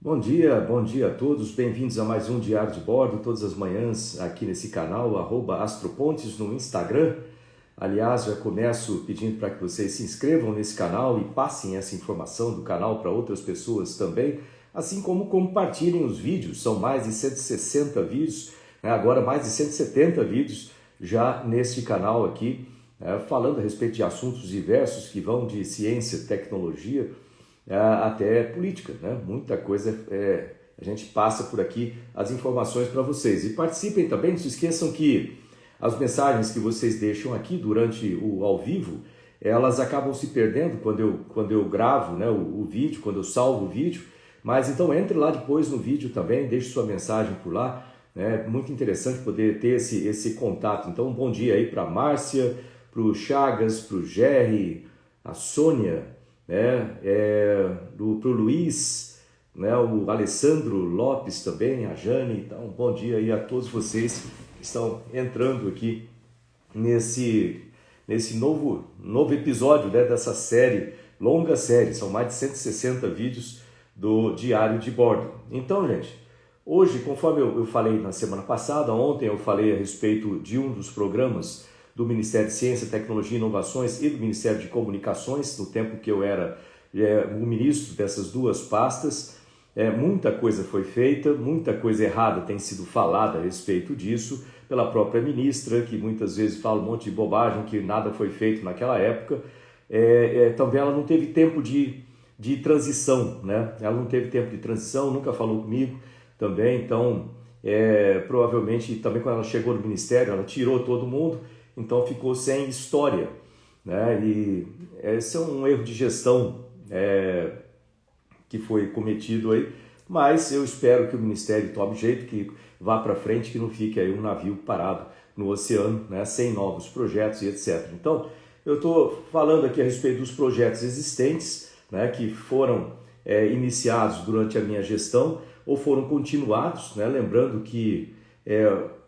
Bom dia a todos, bem-vindos a mais um Diário de Bordo, todas as manhãs aqui nesse canal, @astropontes no Instagram. Aliás, já começo pedindo para que vocês se inscrevam nesse canal e passem essa informação do canal para outras pessoas também, assim como compartilhem os vídeos, são mais de 160 vídeos, agora mais de 170 vídeos já neste canal aqui, falando a respeito de assuntos diversos que vão de ciência, tecnologia, até política, né? Muita coisa a gente passa por aqui as informações para vocês. E participem também, não se esqueçam que as mensagens que vocês deixam aqui durante o ao vivo, elas acabam se perdendo quando eu gravo, né, o vídeo, quando eu salvo o vídeo. Mas então entre lá depois no vídeo também, deixe sua mensagem por lá. É muito interessante poder ter esse contato. Então um bom dia aí para a Márcia, para o Chagas, para o Jerry, a Sônia, para o Luiz, o Alessandro Lopes também, a Jane. Então, um bom dia aí a todos vocês que estão entrando aqui nesse novo episódio, dessa série, longa série, são mais de 160 vídeos do Diário de Bordo. Então, gente, hoje, conforme eu falei na semana passada, ontem eu falei a respeito de um dos programas do Ministério de Ciência, Tecnologia e Inovações e do Ministério de Comunicações, no tempo que eu era o ministro dessas duas pastas. Muita coisa foi feita, muita coisa errada tem sido falada a respeito disso pela própria ministra, que muitas vezes fala um monte de bobagem, que nada foi feito naquela época. Também ela não teve tempo de transição, né? Ela não teve tempo de transição, nunca falou comigo também, então provavelmente também quando ela chegou no ministério, ela tirou todo mundo, então ficou sem história, né? E esse é um erro de gestão que foi cometido aí, mas eu espero que o Ministério tome jeito, que vá para frente, que não fique aí um navio parado no oceano, né? Sem novos projetos e etc. Então, eu estou falando aqui a respeito dos projetos existentes, né? Que foram iniciados durante a minha gestão ou foram continuados, né? Lembrando que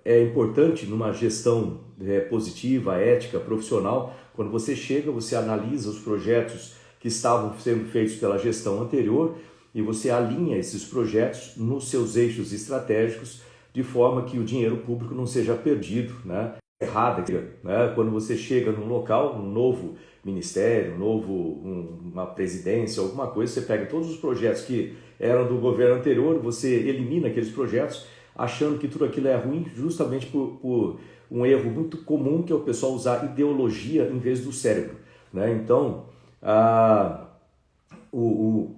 é importante numa gestão positiva, ética, profissional, quando você chega, você analisa os projetos que estavam sendo feitos pela gestão anterior e você alinha esses projetos nos seus eixos estratégicos de forma que o dinheiro público não seja perdido, né? Errada, né? Quando você chega num local, um novo ministério, uma presidência, alguma coisa, você pega todos os projetos que eram do governo anterior, você elimina aqueles projetos achando que tudo aquilo é ruim, justamente por um erro muito comum, que é o pessoal usar ideologia em vez do cérebro, né? Então,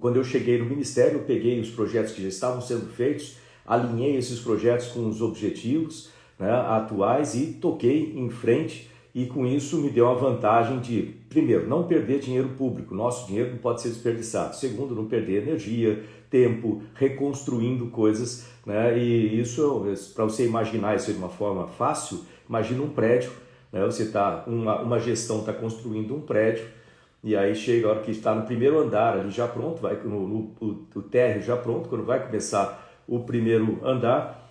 quando eu cheguei no Ministério, eu peguei os projetos que já estavam sendo feitos, alinhei esses projetos com os objetivos, né, atuais e toquei em frente, e com isso me deu a vantagem de, primeiro, não perder dinheiro público, nosso dinheiro não pode ser desperdiçado. Segundo, não perder energia, tempo, reconstruindo coisas, né? E isso, para você imaginar isso de uma forma fácil, imagina um prédio, né? Uma gestão está construindo um prédio, e aí chega a hora que está no primeiro andar ali já pronto, vai o térreo já pronto, quando vai começar o primeiro andar,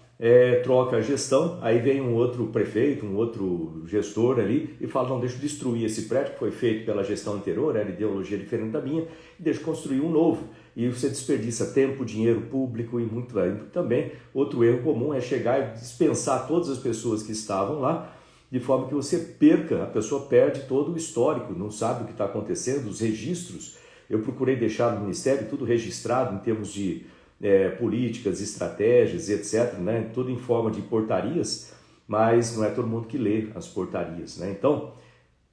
troca a gestão, aí vem um outro prefeito, um outro gestor ali e fala, não, deixa eu destruir esse prédio que foi feito pela gestão anterior, era ideologia diferente da minha, e deixa eu construir um novo. E você desperdiça tempo, dinheiro público e muito também. Outro erro comum é chegar e dispensar todas as pessoas que estavam lá, de forma que você a pessoa perde todo o histórico, não sabe o que está acontecendo, os registros. Eu procurei deixar no Ministério tudo registrado em termos de políticas, estratégias, etc., né? Tudo em forma de portarias, mas não é todo mundo que lê as portarias, né? Então,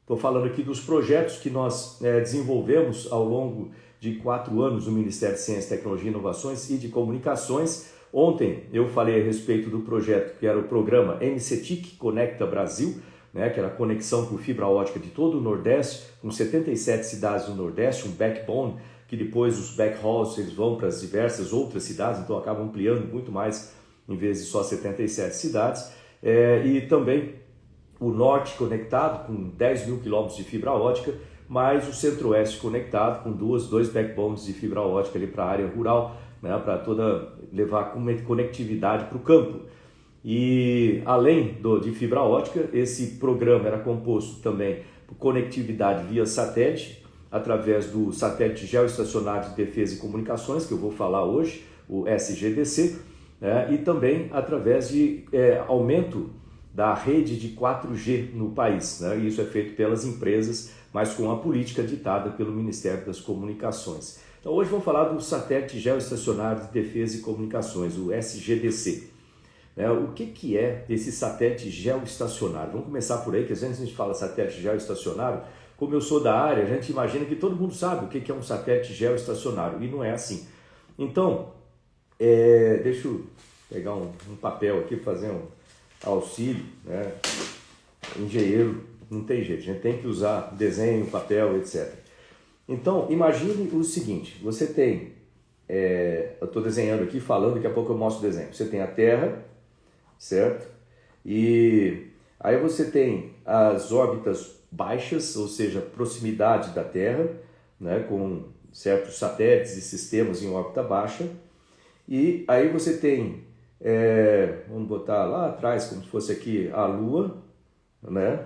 estou falando aqui dos projetos que nós desenvolvemos ao longo de 4 anos no Ministério de Ciência, Tecnologia, Inovações e de Comunicações. Ontem eu falei a respeito do projeto que era o programa MCTIC Conecta Brasil, né, que era a conexão por fibra ótica de todo o Nordeste, com 77 cidades no Nordeste, um backbone, que depois os backhauls eles vão para as diversas outras cidades, então acabam ampliando muito mais, em vez de só 77 cidades, e também o Norte conectado com 10 mil quilômetros de fibra ótica, mais o Centro-Oeste conectado com dois backbones de fibra ótica ali para a área rural, né, para levar conectividade para o campo. E além de fibra ótica, esse programa era composto também por conectividade via satélite, através do satélite geoestacionário de defesa e comunicações, que eu vou falar hoje, o SGDC, né? E também através de aumento da rede de 4G no país, né? E isso é feito pelas empresas, mas com a política ditada pelo Ministério das Comunicações. Então hoje vamos falar do satélite geoestacionário de defesa e comunicações, o SGDC. O que é esse satélite geoestacionário? Vamos começar por aí, que às vezes a gente fala satélite geoestacionário, como eu sou da área, a gente imagina que todo mundo sabe o que é um satélite geoestacionário, e não é assim. Então, deixa eu pegar um papel aqui, fazer um auxílio, né? Engenheiro, não tem jeito, a gente tem que usar desenho, papel, etc. Então, imagine o seguinte, você tem, eu estou desenhando aqui, falando, daqui a pouco eu mostro o desenho. Você tem a Terra, certo? E aí você tem as órbitas baixas, ou seja, proximidade da Terra, né, com certos satélites e sistemas em órbita baixa. E aí você tem, vamos botar lá atrás, como se fosse aqui a Lua, né?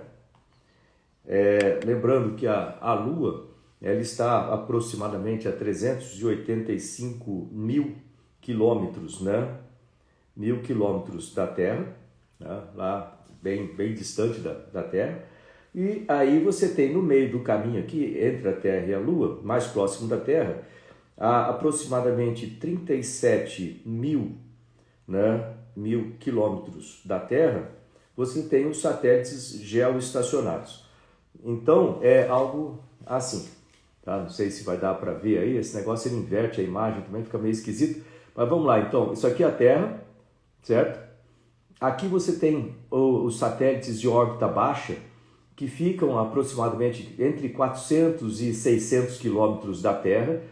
Lembrando que a Lua ela está aproximadamente a 385 mil quilômetros, né? 1000 quilômetros da Terra, né? Lá bem distante da Terra. E aí você tem no meio do caminho aqui, entre a Terra e a Lua, mais próximo da Terra, a aproximadamente 37 mil, né, 1000 quilômetros da Terra, você tem os satélites geoestacionários. Então é algo assim, tá? Não sei se vai dar para ver aí, esse negócio ele inverte a imagem também, fica meio esquisito, mas vamos lá. Então isso aqui é a Terra, certo? Aqui você tem os satélites de órbita baixa, que ficam aproximadamente entre 400 e 600 quilômetros da Terra.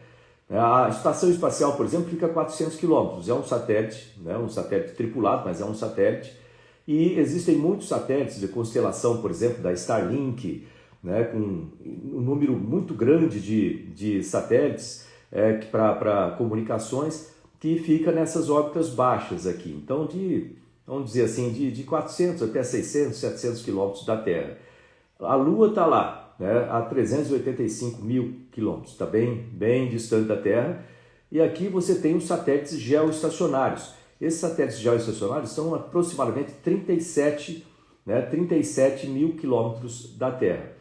A Estação Espacial, por exemplo, fica a 400 quilômetros. É um satélite, né? Um satélite tripulado, mas é um satélite. E existem muitos satélites de constelação, por exemplo, da Starlink, né? Com um número muito grande de satélites para comunicações, que fica nessas órbitas baixas aqui. Então, vamos dizer assim, de 400 até 600, 700 quilômetros da Terra. A Lua está lá, né, a 385 mil quilômetros, está bem distante da Terra. E aqui você tem os satélites geoestacionários. Esses satélites geoestacionários são aproximadamente 37 mil quilômetros da Terra.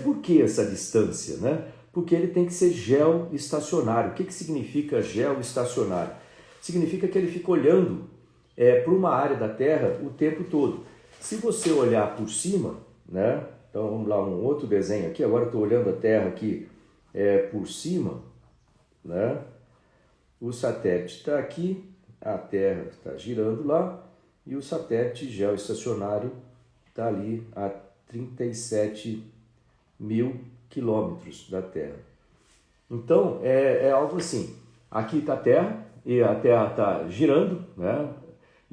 Por que essa distância, né? Porque ele tem que ser geoestacionário. O que significa geoestacionário? Significa que ele fica olhando para uma área da Terra o tempo todo. Se você olhar por cima, né? Então vamos lá, um outro desenho aqui. Agora estou olhando a Terra aqui por cima, né? O satélite está aqui, a Terra está girando lá e o satélite geoestacionário está ali a 37 mil quilômetros da Terra. Então é algo assim. Aqui está a Terra e a Terra está girando, né?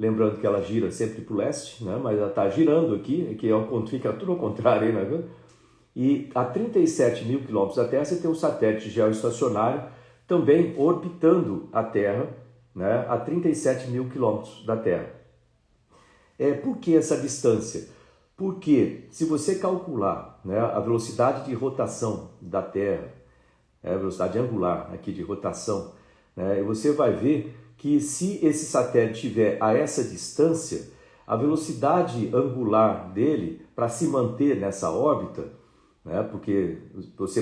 Lembrando que ela gira sempre para o leste, né? Mas ela está girando aqui, que fica tudo ao contrário aí, né? E a 37 mil quilômetros da Terra você tem um satélite geoestacionário também orbitando a Terra, né? A 37 mil quilômetros da Terra. Por que essa distância? Porque se você calcular, né, a velocidade de rotação da Terra, a velocidade angular aqui de rotação, né, você vai ver que se esse satélite estiver a essa distância, a velocidade angular dele, para se manter nessa órbita, né, porque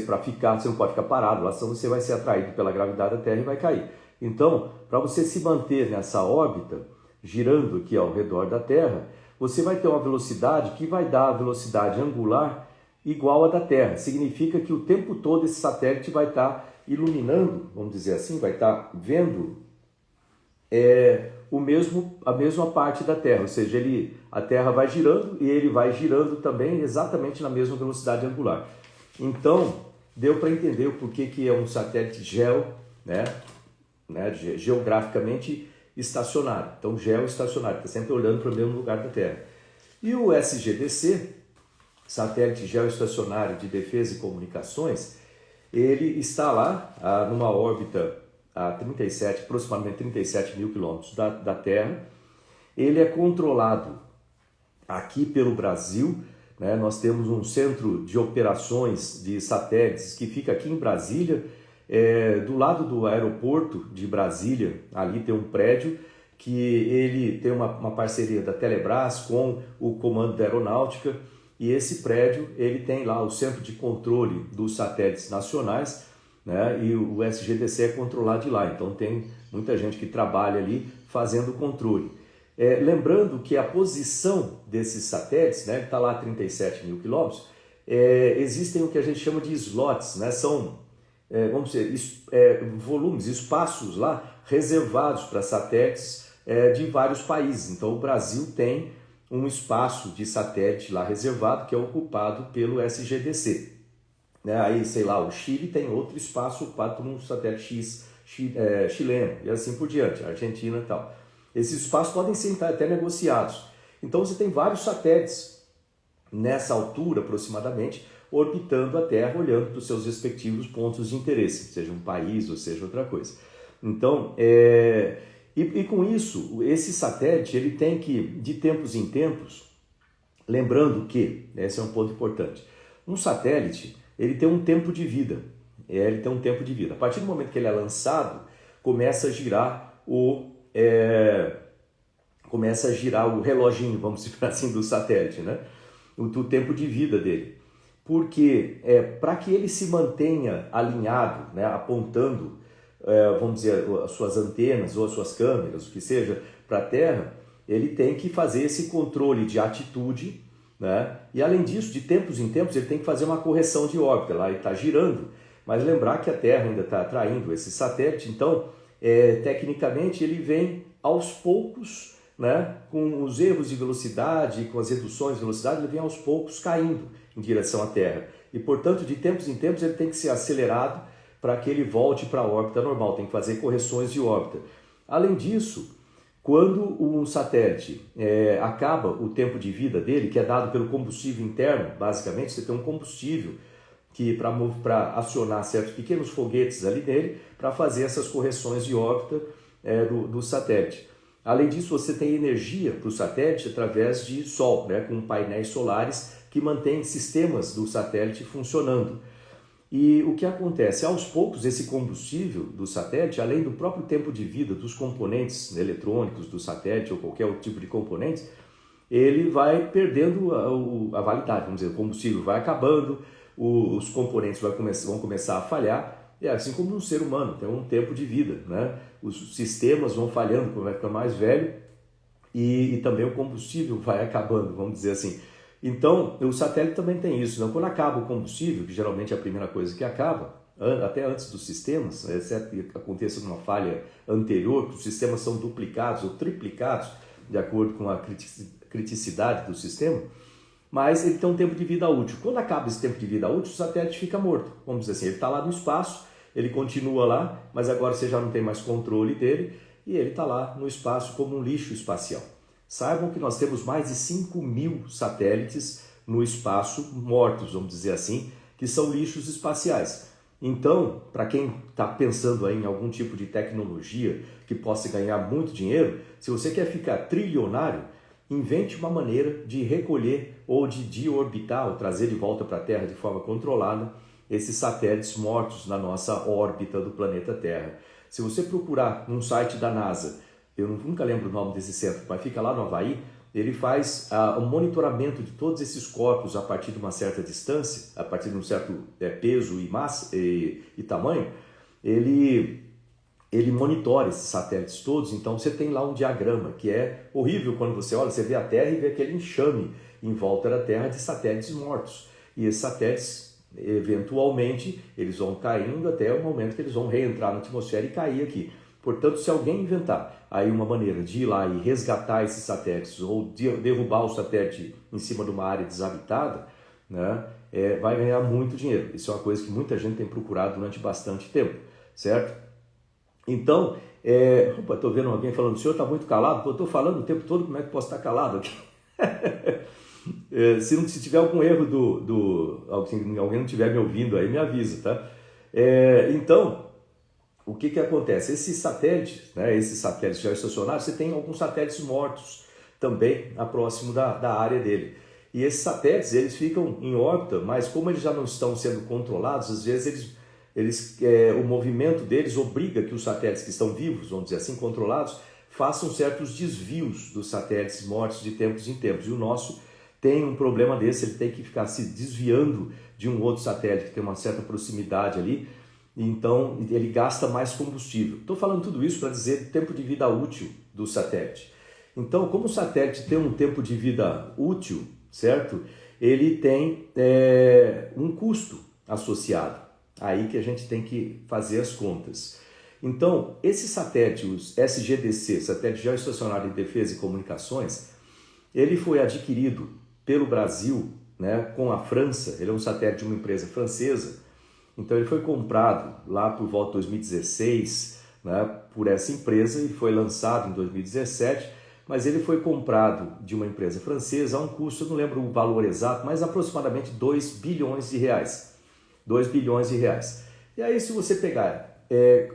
para ficar, você não pode ficar parado lá, senão você vai ser atraído pela gravidade da Terra e vai cair. Então, para você se manter nessa órbita, girando aqui ao redor da Terra, você vai ter uma velocidade que vai dar a velocidade angular igual à da Terra. Significa que o tempo todo esse satélite vai estar iluminando, vamos dizer assim, vai estar vendo a mesma parte da Terra, ou seja, a Terra vai girando e ele vai girando também exatamente na mesma velocidade angular. Então, deu para entender o porquê que é um satélite geograficamente estacionário. Então, geoestacionário, está sempre olhando para o mesmo lugar da Terra. E o SGDC, Satélite Geoestacionário de Defesa e Comunicações, ele está lá numa órbita a aproximadamente 37 mil quilômetros da Terra. Ele é controlado aqui pelo Brasil né? Nós temos um centro de operações de satélites que fica aqui em Brasília, do lado do aeroporto de Brasília. Ali tem um prédio que ele tem uma parceria da Telebrás com o Comando da Aeronáutica, e esse prédio ele tem lá o centro de controle dos satélites nacionais, né? E o SGDC é controlado de lá, então tem muita gente que trabalha ali fazendo o controle. Lembrando que a posição desses satélites, né, está lá a 37 mil quilômetros, existem o que a gente chama de slots, né? São vamos dizer, volumes, espaços lá reservados para satélites de vários países. Então o Brasil tem um espaço de satélite lá reservado que é ocupado pelo SGDC. Né? Aí, sei lá, o Chile tem outro espaço ocupado por um satélite chileno e assim por diante, Argentina e tal. Esses espaços podem ser até negociados. Então você tem vários satélites nessa altura aproximadamente orbitando a Terra, olhando para os seus respectivos pontos de interesse, seja um país ou seja outra coisa. Então, e com isso, esse satélite ele tem que, de tempos em tempos, lembrando que, esse é um ponto importante, um satélite ele tem um tempo de vida. Ele tem um tempo de vida. A partir do momento que ele é lançado, começa a girar o reloginho, vamos dizer assim, do satélite, né? O tempo de vida dele. Porque para que ele se mantenha alinhado, né, apontando, vamos dizer, as suas antenas ou as suas câmeras, o que seja, para a Terra, ele tem que fazer esse controle de atitude, né? E além disso, de tempos em tempos, ele tem que fazer uma correção de órbita, lá ele está girando, mas lembrar que a Terra ainda está atraindo esse satélite, então, tecnicamente, ele vem aos poucos, né, com os erros de velocidade, com as reduções de velocidade, ele vem aos poucos caindo em direção à Terra. E, portanto, de tempos em tempos, ele tem que ser acelerado para que ele volte para a órbita normal, tem que fazer correções de órbita. Além disso, quando um satélite acaba o tempo de vida dele, que é dado pelo combustível interno, basicamente, você tem um combustível que para acionar certos pequenos foguetes ali nele, para fazer essas correções de órbita do satélite. Além disso, você tem energia para o satélite através de sol, né, com painéis solares que mantêm sistemas do satélite funcionando. E o que acontece? Aos poucos, esse combustível do satélite, além do próprio tempo de vida dos componentes eletrônicos do satélite ou qualquer outro tipo de componentes, ele vai perdendo a validade, vamos dizer, o combustível vai acabando, os componentes vão começar a falhar, e assim como um ser humano tem um tempo de vida, né? Os sistemas vão falhando, vai ficando mais velho e também o combustível vai acabando, vamos dizer assim. Então, o satélite também tem isso. Então, quando acaba o combustível, que geralmente é a primeira coisa que acaba, até antes dos sistemas, exceto que aconteça uma falha anterior, que os sistemas são duplicados ou triplicados de acordo com a criticidade do sistema, mas ele tem um tempo de vida útil. Quando acaba esse tempo de vida útil, o satélite fica morto. Vamos dizer assim, ele está lá no espaço, ele continua lá, mas agora você já não tem mais controle dele e ele está lá no espaço como um lixo espacial. Saibam que nós temos mais de 5.000 satélites no espaço mortos, vamos dizer assim, que são lixos espaciais. Então, para quem está pensando aí em algum tipo de tecnologia que possa ganhar muito dinheiro, se você quer ficar trilionário, invente uma maneira de recolher ou de orbitar ou trazer de volta para a Terra de forma controlada esses satélites mortos na nossa órbita do planeta Terra. Se você procurar num site da NASA, eu nunca lembro o nome desse centro, mas fica lá no Havaí, ele faz um monitoramento de todos esses corpos a partir de uma certa distância, a partir de um certo peso e massa e tamanho, ele monitora esses satélites todos. Então você tem lá um diagrama que é horrível quando você olha, você vê a Terra e vê aquele enxame em volta da Terra de satélites mortos. E esses satélites, eventualmente, eles vão caindo até o momento que eles vão reentrar na atmosfera e cair aqui. Portanto, se alguém inventar aí uma maneira de ir lá e resgatar esses satélites ou derrubar o satélite em cima de uma área desabitada, né, vai ganhar muito dinheiro. Isso é uma coisa que muita gente tem procurado durante bastante tempo, certo? Então, estou vendo alguém falando, o senhor está muito calado? Eu estou falando o tempo todo, como é que posso estar calado aqui? Se tiver algum erro alguém não estiver me ouvindo aí, me avisa, tá? Então, o que acontece? Esses satélites geoestacionários, você tem alguns satélites mortos também próximo da área dele. E esses satélites, eles ficam em órbita, mas como eles já não estão sendo controlados, às vezes o movimento deles obriga que os satélites que estão vivos, vamos dizer assim, controlados, façam certos desvios dos satélites mortos de tempos em tempos. E o nosso tem um problema desse, ele tem que ficar se desviando de um outro satélite que tem uma certa proximidade ali, então ele gasta mais combustível. Estou falando tudo isso para dizer tempo de vida útil do satélite. Então, como o satélite tem um tempo de vida útil, certo? Ele tem um custo associado. Aí que a gente tem que fazer as contas. Então, esse satélite, os SGDC, Satélite Geoestacionário de Defesa e Comunicações, ele foi adquirido pelo Brasil, né, com a França. Ele é um satélite de uma empresa francesa. Então, ele foi comprado lá por volta de 2016, né, por essa empresa e foi lançado em 2017. Mas ele foi comprado de uma empresa francesa a um custo, eu não lembro o valor exato, mas aproximadamente 2 bilhões de reais. 2 bilhões de reais. E aí, se você pegar,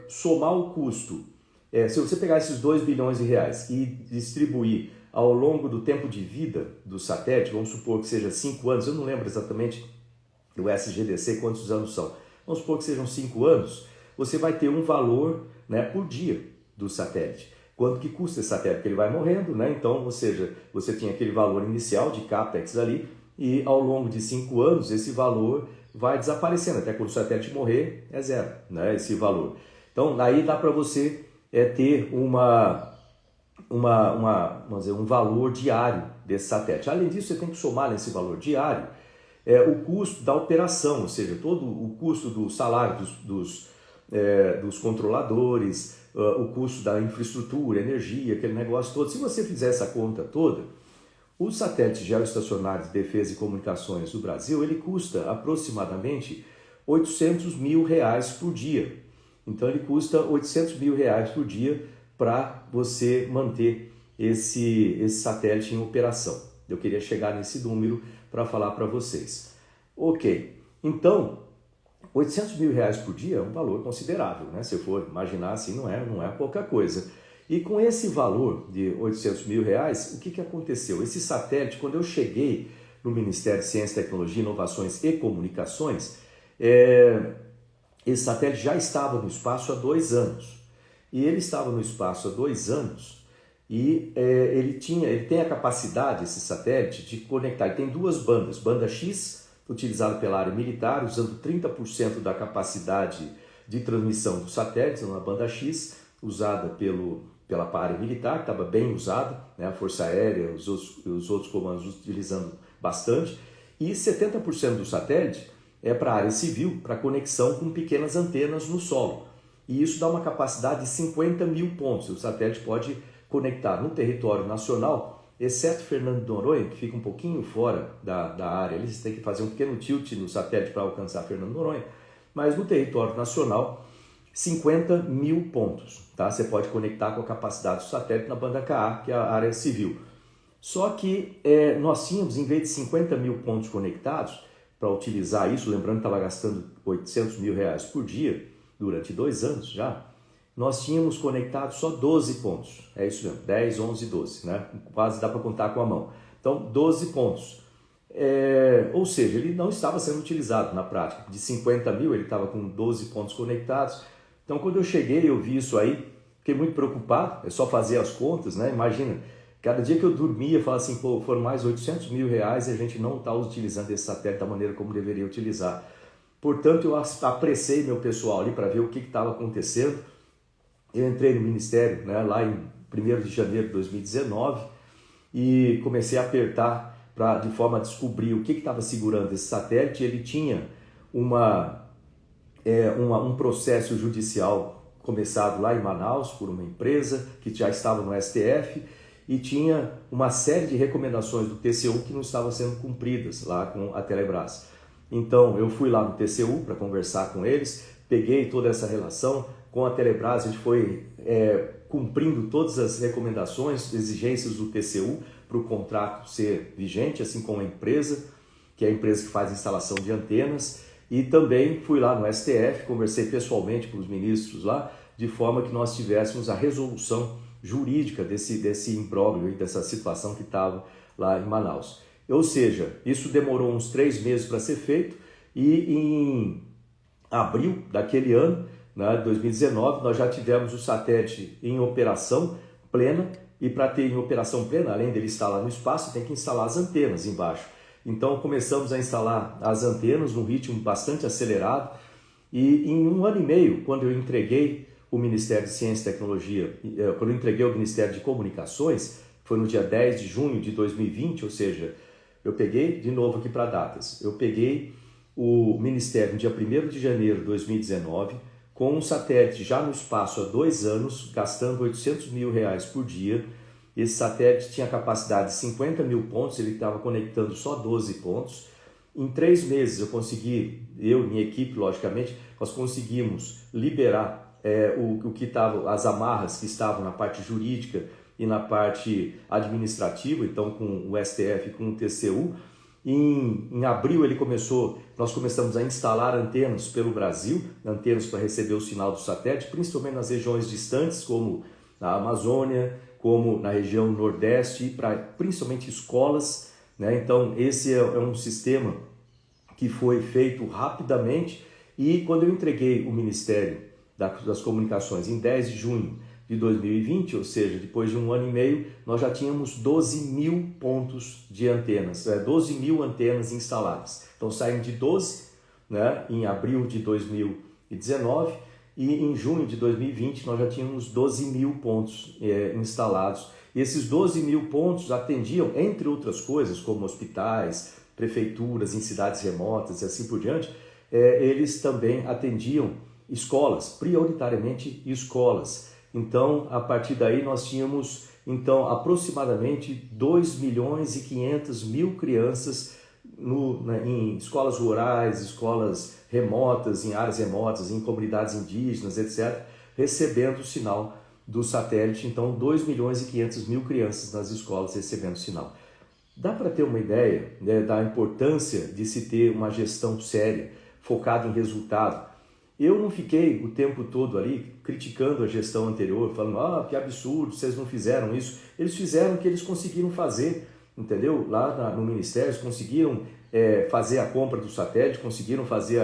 somar o custo, se você pegar esses 2 bilhões de reais e distribuir ao longo do tempo de vida do satélite, vamos supor que seja 5 anos, eu não lembro exatamente do SGDC quantos anos são, vamos supor que sejam 5 anos, você vai ter um valor, né, por dia do satélite. Quanto que custa esse satélite? Porque ele vai morrendo, né? Então, ou seja, você tinha aquele valor inicial de CAPEX ali e ao longo de 5 anos esse valor vai desaparecendo, até quando o satélite morrer é zero, né? Esse valor. Então, daí dá para você ter vamos dizer, um valor diário desse satélite. Além disso, você tem que somar nesse valor diário o custo da operação, ou seja, todo o custo do salário dos controladores, o custo da infraestrutura, energia, aquele negócio todo. Se você fizer essa conta toda, o satélite geoestacionário de defesa e comunicações do Brasil, ele custa aproximadamente R$800 mil por dia. Então ele custa R$800 mil por dia para você manter esse satélite em operação. Eu queria chegar nesse número para falar para vocês. Ok, então R$800 mil por dia é um valor considerável, né? Se eu for imaginar assim, não é pouca coisa. E com esse valor de R$800 mil, o que aconteceu? Esse satélite, quando eu cheguei no Ministério de Ciência, Tecnologia, Inovações e Comunicações, esse satélite já estava no espaço há 2 anos. E ele estava no espaço há 2 anos e ele tem a capacidade, esse satélite, de conectar. Ele tem 2 bandas, banda X, utilizado pela área militar, usando 30% da capacidade de transmissão do satélite, uma banda X, usada pela área militar, que estava bem usada, né? A Força Aérea, os outros comandos utilizando bastante, e 70% do satélite é para a área civil, para conexão com pequenas antenas no solo. E isso dá uma capacidade de 50 mil pontos. O satélite pode conectar no território nacional, exceto Fernando de Noronha, que fica um pouquinho fora da área. Eles têm que fazer um pequeno tilt no satélite para alcançar Fernando de Noronha, mas no território nacional, 50 mil pontos. Tá? Você pode conectar com a capacidade do satélite na banda KA, que é a área civil. Só que nós tínhamos, em vez de 50 mil pontos conectados, para utilizar isso, lembrando que estava gastando R$800 mil por dia, durante 2 anos já, nós tínhamos conectado só 12 pontos. É isso mesmo, 10, 11, 12, né? Quase dá para contar com a mão. Então, 12 pontos. Ou seja, ele não estava sendo utilizado na prática. De 50 mil, ele estava com 12 pontos conectados. Então, quando eu cheguei, eu vi isso aí, fiquei muito preocupado. É só fazer as contas, né? Imagina, cada dia que eu dormia, eu falava assim, pô, foram mais R$800 mil e a gente não está utilizando esse satélite da maneira como deveria utilizar. Portanto, eu apressei meu pessoal ali para ver o que estava acontecendo. Eu entrei no Ministério, né, lá em 1º de janeiro de 2019 e comecei a apertar de forma a descobrir o que estava segurando esse satélite. Ele tinha um processo judicial começado lá em Manaus por uma empresa que já estava no STF e tinha uma série de recomendações do TCU que não estavam sendo cumpridas lá com a Telebrás. Então eu fui lá no TCU para conversar com eles, peguei toda essa relação com a Telebrás, a gente foi cumprindo todas as recomendações, exigências do TCU para o contrato ser vigente, assim como a empresa, que é a empresa que faz a instalação de antenas, e também fui lá no STF, conversei pessoalmente com os ministros lá, de forma que nós tivéssemos a resolução jurídica desse imbróglio e dessa situação que estava lá em Manaus. Ou seja, isso demorou uns 3 meses para ser feito e em abril daquele ano, né, 2019, nós já tivemos o satélite em operação plena. E para ter em operação plena, além dele estar lá no espaço, tem que instalar as antenas embaixo. Então começamos a instalar as antenas num ritmo bastante acelerado e em 1 ano e meio, quando eu entreguei o Ministério de Ciência e Tecnologia, quando eu entreguei o Ministério de Comunicações, foi no dia 10 de junho de 2020, ou seja, eu peguei, de novo aqui para datas, eu peguei o Ministério no dia 1º de janeiro de 2019, com um satélite já no espaço há 2 anos, gastando R$800 mil por dia. Esse satélite tinha capacidade de 50 mil pontos, ele estava conectando só 12 pontos. Em 3 meses eu consegui, eu e minha equipe, logicamente, nós conseguimos liberar o que estava, as amarras que estavam na parte jurídica e na parte administrativa, então com o STF e com o TCU. Em abril nós começamos a instalar antenas pelo Brasil, antenas para receber o sinal do satélite, principalmente nas regiões distantes, como na Amazônia, como na região Nordeste, para principalmente escolas, né? Então esse é um sistema que foi feito rapidamente e quando eu entreguei o Ministério das Comunicações em 10 de junho de 2020, ou seja, depois de 1 ano e meio, nós já tínhamos 12 mil pontos de antenas, 12 mil antenas instaladas. Então saímos de 12, né, em abril de 2019 e em junho de 2020 nós já tínhamos 12 mil pontos instalados. E esses 12 mil pontos atendiam, entre outras coisas, como hospitais, prefeituras em cidades remotas e assim por diante, eles também atendiam escolas, prioritariamente escolas. Então, a partir daí, nós tínhamos aproximadamente 2.500.000 crianças em escolas rurais, escolas remotas, em áreas remotas, em comunidades indígenas, etc., recebendo o sinal do satélite. Então, 2.500.000 crianças nas escolas recebendo o sinal. Dá para ter uma ideia, né, da importância de se ter uma gestão séria, focada em resultado. Eu não fiquei o tempo todo ali criticando a gestão anterior, falando, que absurdo, vocês não fizeram isso. Eles fizeram o que eles conseguiram fazer, entendeu? Lá no Ministério, eles conseguiram fazer a compra do satélite, conseguiram fazer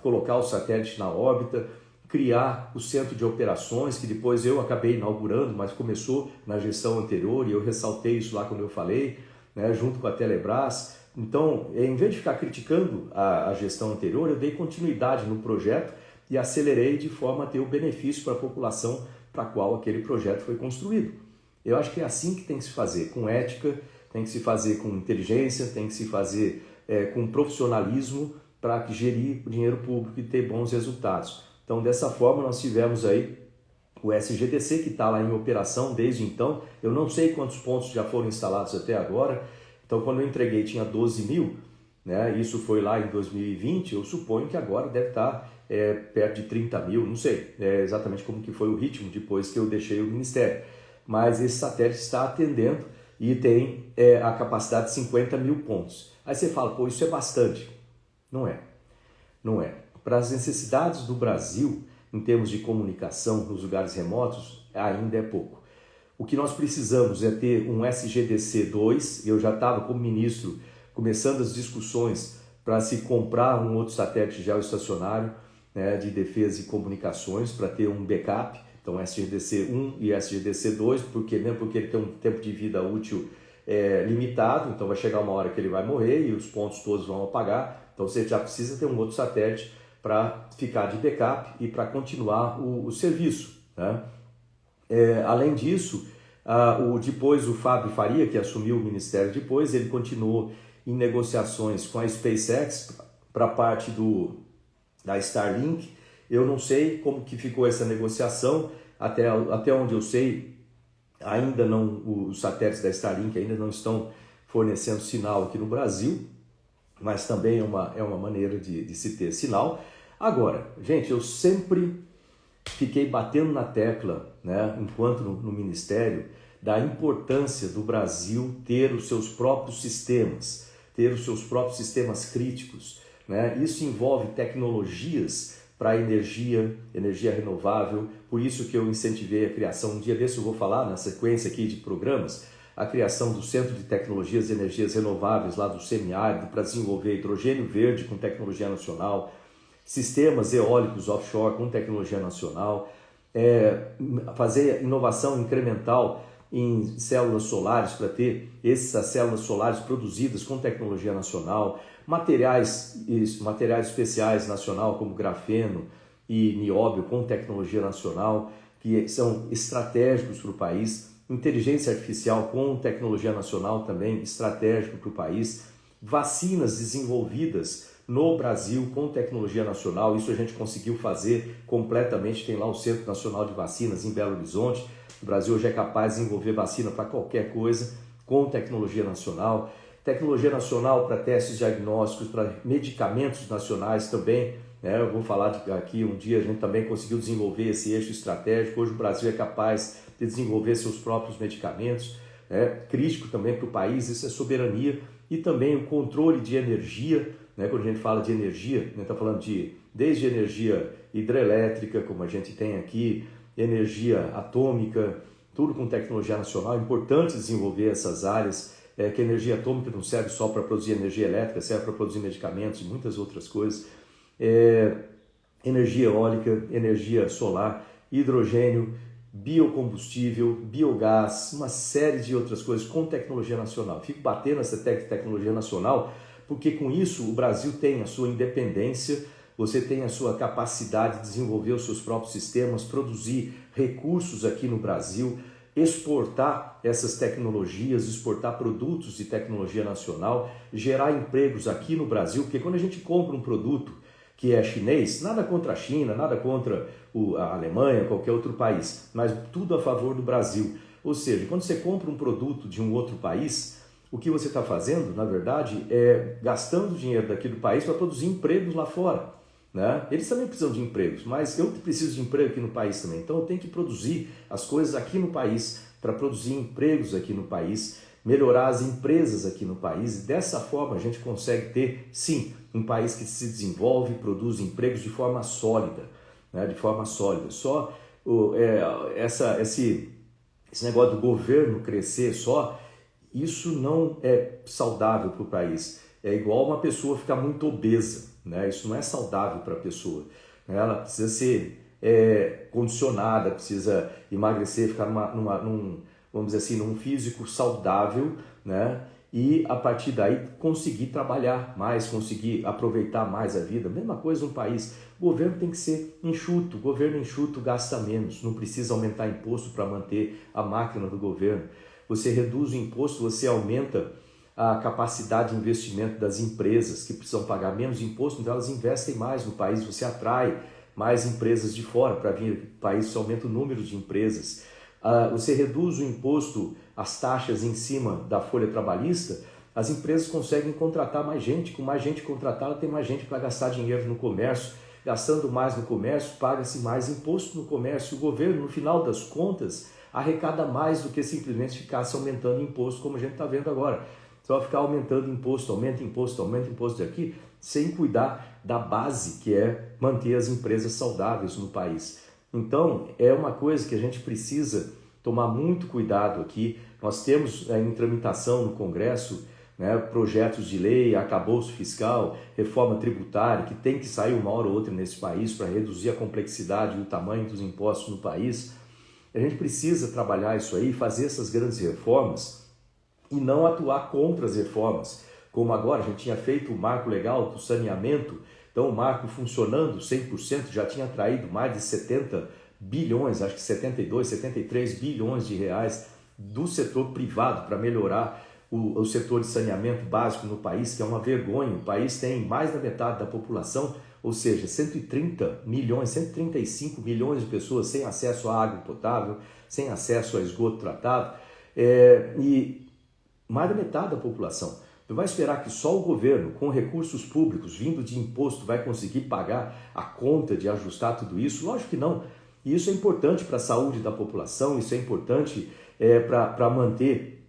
colocar o satélite na órbita, criar o centro de operações, que depois eu acabei inaugurando, mas começou na gestão anterior, e eu ressaltei isso lá quando eu falei, né, junto com a Telebrás. Então, em vez de ficar criticando a gestão anterior, eu dei continuidade no projeto e acelerei de forma a ter o benefício para a população para a qual aquele projeto foi construído. Eu acho que é assim que tem que se fazer, com ética, tem que se fazer com inteligência, tem que se fazer com profissionalismo para gerir o dinheiro público e ter bons resultados. Então, dessa forma, nós tivemos aí o SGDC, que está lá em operação desde então. Eu não sei quantos pontos já foram instalados até agora. Então, quando eu entreguei, tinha 12 mil, né? Isso foi lá em 2020, eu suponho que agora deve estar perto de 30 mil, não sei exatamente como que foi o ritmo depois que eu deixei o Ministério. Mas esse satélite está atendendo e tem a capacidade de 50 mil pontos. Aí você fala, pô, isso é bastante. Não é. Não é. Para as necessidades do Brasil, em termos de comunicação nos lugares remotos, ainda é pouco. O que nós precisamos é ter um SGDC-2, eu já estava como ministro começando as discussões para se comprar um outro satélite geoestacionário, né, de defesa e comunicações, para ter um backup, então SGDC-1 e SGDC-2, porque ele tem um tempo de vida útil limitado, então vai chegar uma hora que ele vai morrer e os pontos todos vão apagar, então você já precisa ter um outro satélite para ficar de backup e para continuar o serviço, né? Além disso, depois o Fábio Faria, que assumiu o ministério depois, ele continuou em negociações com a SpaceX para a parte da Starlink. Eu não sei como que ficou essa negociação, até onde eu sei, ainda não, os satélites da Starlink ainda não estão fornecendo sinal aqui no Brasil, mas também é uma maneira de se ter sinal. Agora, gente, eu sempre fiquei batendo na tecla, né, enquanto no Ministério, da importância do Brasil ter os seus próprios sistemas, ter os seus próprios sistemas críticos, né? Isso envolve tecnologias para energia renovável, por isso que eu incentivei a criação, um dia desse eu vou falar na sequência aqui de programas, a criação do Centro de Tecnologias e Energias Renováveis lá do semiárido para desenvolver hidrogênio verde com tecnologia nacional, sistemas eólicos offshore com tecnologia nacional, fazer inovação incremental em células solares para ter essas células solares produzidas com tecnologia nacional, materiais especiais nacional como grafeno e nióbio com tecnologia nacional, que são estratégicos para o país, inteligência artificial com tecnologia nacional também estratégico para o país, vacinas desenvolvidas no Brasil com tecnologia nacional, isso a gente conseguiu fazer completamente, tem lá o Centro Nacional de Vacinas em Belo Horizonte, o Brasil hoje é capaz de desenvolver vacina para qualquer coisa com tecnologia nacional para testes diagnósticos, para medicamentos nacionais também, né? Eu vou falar aqui um dia a gente também conseguiu desenvolver esse eixo estratégico, hoje o Brasil é capaz de desenvolver seus próprios medicamentos, crítico também para o país, isso é soberania, e também o controle de energia, né? Quando a gente fala de energia, a gente está falando desde energia hidrelétrica, como a gente tem aqui, energia atômica, tudo com tecnologia nacional, é importante desenvolver essas áreas, que a energia atômica não serve só para produzir energia elétrica, serve para produzir medicamentos e muitas outras coisas, energia eólica, energia solar, hidrogênio, biocombustível, biogás, uma série de outras coisas com tecnologia nacional. Fico batendo nessa tecnologia nacional porque com isso o Brasil tem a sua independência, você tem a sua capacidade de desenvolver os seus próprios sistemas, produzir recursos aqui no Brasil, exportar essas tecnologias, exportar produtos de tecnologia nacional, gerar empregos aqui no Brasil, porque quando a gente compra um produto que é chinês, nada contra a China, nada contra a Alemanha, qualquer outro país, mas tudo a favor do Brasil. Ou seja, quando você compra um produto de um outro país, o que você está fazendo, na verdade, é gastando dinheiro daqui do país para produzir empregos lá fora, né? Eles também precisam de empregos, mas eu preciso de emprego aqui no país também, então eu tenho que produzir as coisas aqui no país para produzir empregos aqui no país, melhorar as empresas aqui no país, e dessa forma a gente consegue ter, sim, um país que se desenvolve e produz empregos de forma sólida, né? De forma sólida. Só esse negócio do governo crescer só, isso não é saudável para o país. É igual uma pessoa ficar muito obesa, né? Isso não é saudável para a pessoa. Ela precisa ser condicionada, precisa emagrecer, ficar vamos dizer assim, num físico saudável, né? E a partir daí conseguir trabalhar mais, conseguir aproveitar mais a vida. Mesma coisa no país. O governo tem que ser enxuto. O governo enxuto gasta menos, não precisa aumentar imposto para manter a máquina do governo. Você reduz o imposto, você aumenta a capacidade de investimento das empresas que precisam pagar menos imposto, então elas investem mais no país, você atrai mais empresas de fora para vir para o país, você aumenta o número de empresas. Você reduz o imposto, as taxas em cima da folha trabalhista, as empresas conseguem contratar mais gente, com mais gente contratada tem mais gente para gastar dinheiro no comércio, gastando mais no comércio, paga-se mais imposto no comércio, o governo, no final das contas, arrecada mais do que simplesmente ficasse aumentando imposto, como a gente está vendo agora. Só ficar aumentando imposto, aumenta imposto aqui, sem cuidar da base que é manter as empresas saudáveis no país. Então, é uma coisa que a gente precisa tomar muito cuidado aqui. Nós temos em tramitação no Congresso, né, projetos de lei, arcabouço fiscal, reforma tributária, que tem que sair uma hora ou outra nesse país para reduzir a complexidade e o tamanho dos impostos no país. A gente precisa trabalhar isso aí, fazer essas grandes reformas e não atuar contra as reformas. Como agora, a gente tinha feito o marco legal do saneamento, então o marco funcionando 100%, já tinha atraído mais de 70 bilhões, acho que 72, 73 bilhões de reais do setor privado para melhorar o setor de saneamento básico no país, que é uma vergonha. O país tem mais da metade da população, ou seja, 130 milhões, 135 milhões de pessoas sem acesso à água potável, sem acesso a esgoto tratado, e mais da metade da população. Tu vai esperar que só o governo, com recursos públicos vindo de imposto, vai conseguir pagar a conta de ajustar tudo isso? Lógico que não. E isso é importante para a saúde da população, isso é importante para manter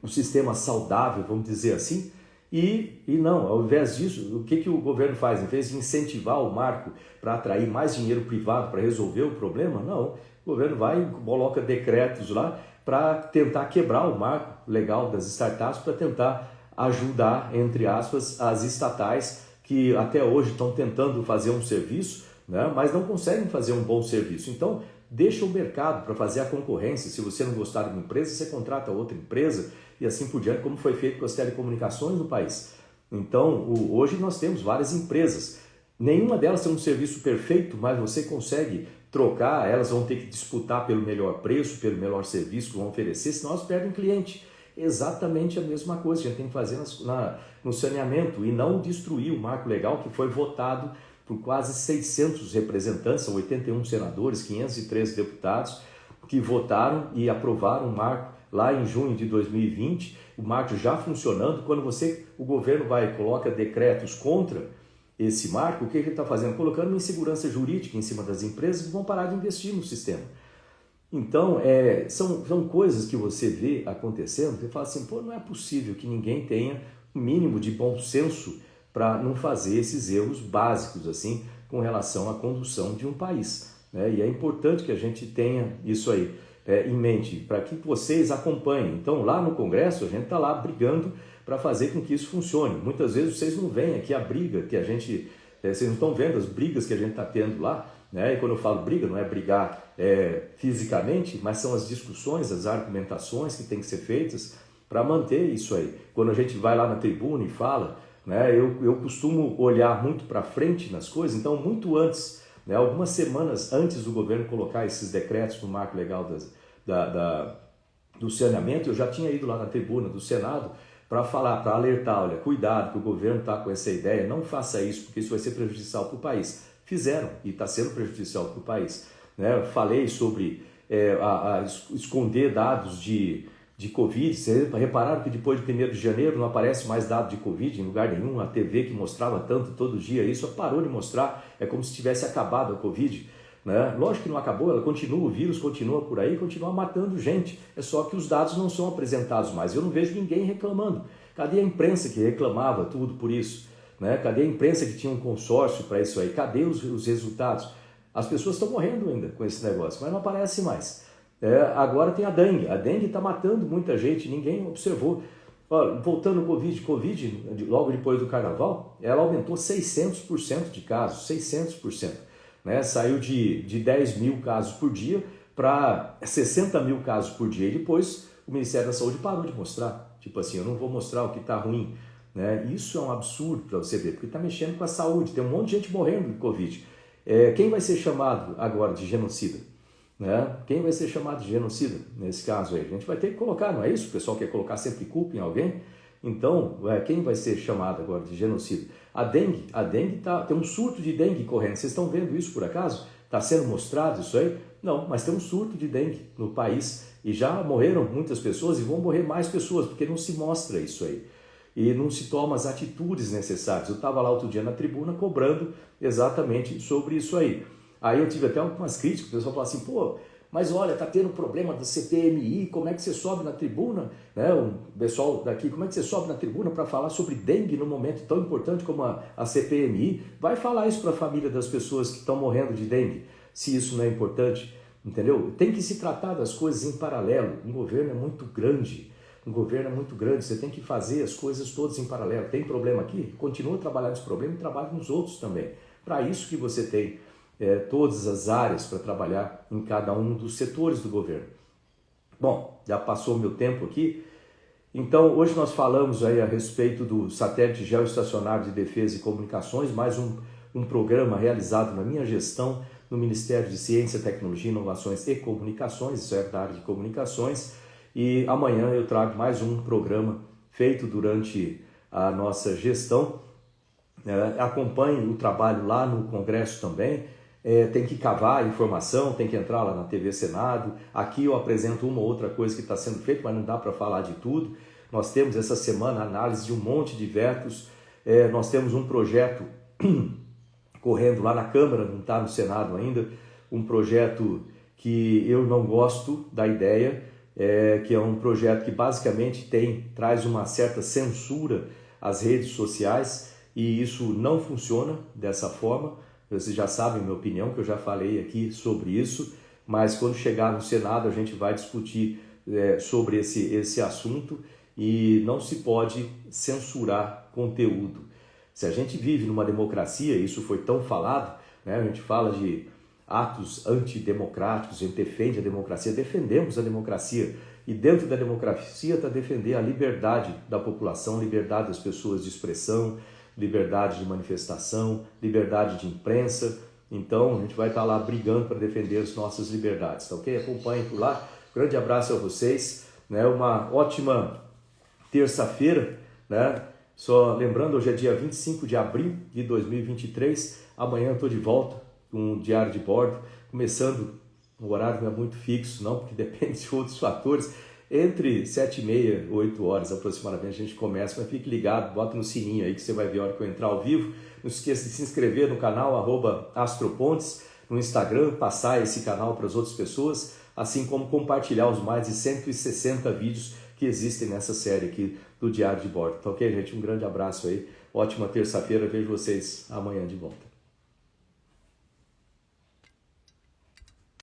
o sistema saudável, vamos dizer assim. E não, ao invés disso, o que o governo faz? Em vez de incentivar o marco para atrair mais dinheiro privado para resolver o problema, não. O governo vai e coloca decretos lá para tentar quebrar o marco legal das startups, para tentar ajudar, entre aspas, as estatais que até hoje estão tentando fazer um serviço, né, mas não conseguem fazer um bom serviço. Então, deixa o mercado para fazer a concorrência. Se você não gostar de uma empresa, você contrata outra empresa e assim por diante, como foi feito com as telecomunicações no país. Então, hoje nós temos várias empresas. Nenhuma delas tem um serviço perfeito, mas você consegue trocar, elas vão ter que disputar pelo melhor preço, pelo melhor serviço que vão oferecer, senão elas perdem cliente. Exatamente a mesma coisa que a gente tem que fazer no saneamento e não destruir o marco legal que foi votado por quase 600 representantes, são 81 senadores, 513 deputados que votaram e aprovaram o marco lá em junho de 2020, o marco já funcionando. Quando o governo vai e coloca decretos contra esse marco, o que ele está fazendo? Colocando uma insegurança jurídica em cima das empresas que vão parar de investir no sistema. Então, são coisas que você vê acontecendo, você fala assim, pô, não é possível que ninguém tenha um mínimo de bom senso para não fazer esses erros básicos assim com relação à condução de um país, né? E é importante que a gente tenha isso aí em mente, para que vocês acompanhem. Então, lá no Congresso, a gente está lá brigando para fazer com que isso funcione. Muitas vezes vocês não veem aqui a briga que a gente... vocês não estão vendo as brigas que a gente está tendo lá, né? E quando eu falo briga, não é brigar fisicamente, mas são as discussões, as argumentações que têm que ser feitas para manter isso aí. Quando a gente vai lá na tribuna e fala, né, eu costumo olhar muito para frente nas coisas, então muito antes, né, algumas semanas antes do governo colocar esses decretos no marco legal do saneamento, eu já tinha ido lá na tribuna do Senado para falar, para alertar, olha, cuidado que o governo está com essa ideia, não faça isso porque isso vai ser prejudicial para o país. Fizeram e está sendo prejudicial para o país. Né? Falei sobre esconder dados de Covid. Vocês repararam que depois de 1º de janeiro não aparece mais dado de Covid em lugar nenhum. A TV que mostrava tanto todo dia isso parou de mostrar. É como se tivesse acabado a Covid. Né? Lógico que não acabou, ela continua, o vírus continua por aí, continua matando gente. É só que os dados não são apresentados mais. Eu não vejo ninguém reclamando. Cadê a imprensa que reclamava tudo por isso? Né? Cadê a imprensa que tinha um consórcio para isso aí? Cadê os resultados? As pessoas estão morrendo ainda com esse negócio, mas não aparece mais. Agora tem a dengue está matando muita gente, ninguém observou. Olha, voltando ao Covid, logo depois do carnaval, ela aumentou 600% de casos, 600%. Né? Saiu de 10 mil casos por dia para 60 mil casos por dia, e depois o Ministério da Saúde parou de mostrar. Tipo assim, eu não vou mostrar o que está ruim. Né? Isso é um absurdo para você ver, porque está mexendo com a saúde, tem um monte de gente morrendo de Covid. Quem vai ser chamado agora de genocida? Né? Quem vai ser chamado de genocida nesse caso aí? A gente vai ter que colocar, não é isso? O pessoal quer colocar sempre culpa em alguém. Então, quem vai ser chamado agora de genocida? A dengue tem um surto de dengue correndo. Vocês estão vendo isso por acaso? Está sendo mostrado isso aí? Não, mas tem um surto de dengue no país e já morreram muitas pessoas e vão morrer mais pessoas, porque não se mostra isso aí. E não se toma as atitudes necessárias. Eu estava lá outro dia na tribuna cobrando exatamente sobre isso aí. Aí eu tive até algumas críticas, o pessoal falou assim, pô, mas olha, tá tendo problema da CPMI, como é que você sobe na tribuna? Né? O pessoal daqui, como é que você sobe na tribuna para falar sobre dengue num momento tão importante como a CPMI? Vai falar isso para a família das pessoas que estão morrendo de dengue, se isso não é importante, entendeu? Tem que se tratar das coisas em paralelo. Um governo é muito grande, você tem que fazer as coisas todas em paralelo. Tem problema aqui? Continua a trabalhar nesse problema e trabalha nos outros também. Para isso que você tem todas as áreas para trabalhar em cada um dos setores do governo. Bom, já passou o meu tempo aqui. Então, hoje nós falamos aí a respeito do satélite geoestacionário de defesa e comunicações, mais um programa realizado na minha gestão no Ministério de Ciência, Tecnologia, Inovações e Comunicações, isso é da área de comunicações. E amanhã eu trago mais um programa feito durante a nossa gestão. Acompanhe o trabalho lá no Congresso também. Tem que cavar a informação, tem que entrar lá na TV Senado. Aqui eu apresento uma ou outra coisa que está sendo feita, mas não dá para falar de tudo. Nós temos essa semana a análise de um monte de vetos. Nós temos um projeto correndo lá na Câmara, não está no Senado ainda, um projeto que eu não gosto da ideia, que é um projeto que basicamente traz uma certa censura as redes sociais e isso não funciona dessa forma. Vocês já sabem a minha opinião, que eu já falei aqui sobre isso, mas quando chegar no Senado a gente vai discutir sobre esse assunto e não se pode censurar conteúdo. Se a gente vive numa democracia, isso foi tão falado, né? A gente fala de atos antidemocráticos, a gente defende a democracia, defendemos a democracia e dentro da democracia está defender a liberdade da população, liberdade das pessoas de expressão, liberdade de manifestação, liberdade de imprensa. Então a gente vai estar lá brigando para defender as nossas liberdades, tá ok? Acompanhem por lá. Grande abraço a vocês, né? Uma ótima terça-feira, né? Só lembrando, hoje é dia 25 de abril de 2023, amanhã eu estou de volta com o Diário de Bordo, começando, o horário não é muito fixo não, porque depende de outros fatores, entre 7h30 e 8 horas aproximadamente a gente começa, mas fique ligado, bota no sininho aí que você vai ver a hora que eu entrar ao vivo. Não esqueça de se inscrever no canal @astropontes no Instagram, passar esse canal para as outras pessoas, assim como compartilhar os mais de 160 vídeos que existem nessa série aqui do Diário de Bordo. Tá ok, gente? Um grande abraço aí, ótima terça-feira, vejo vocês amanhã de volta.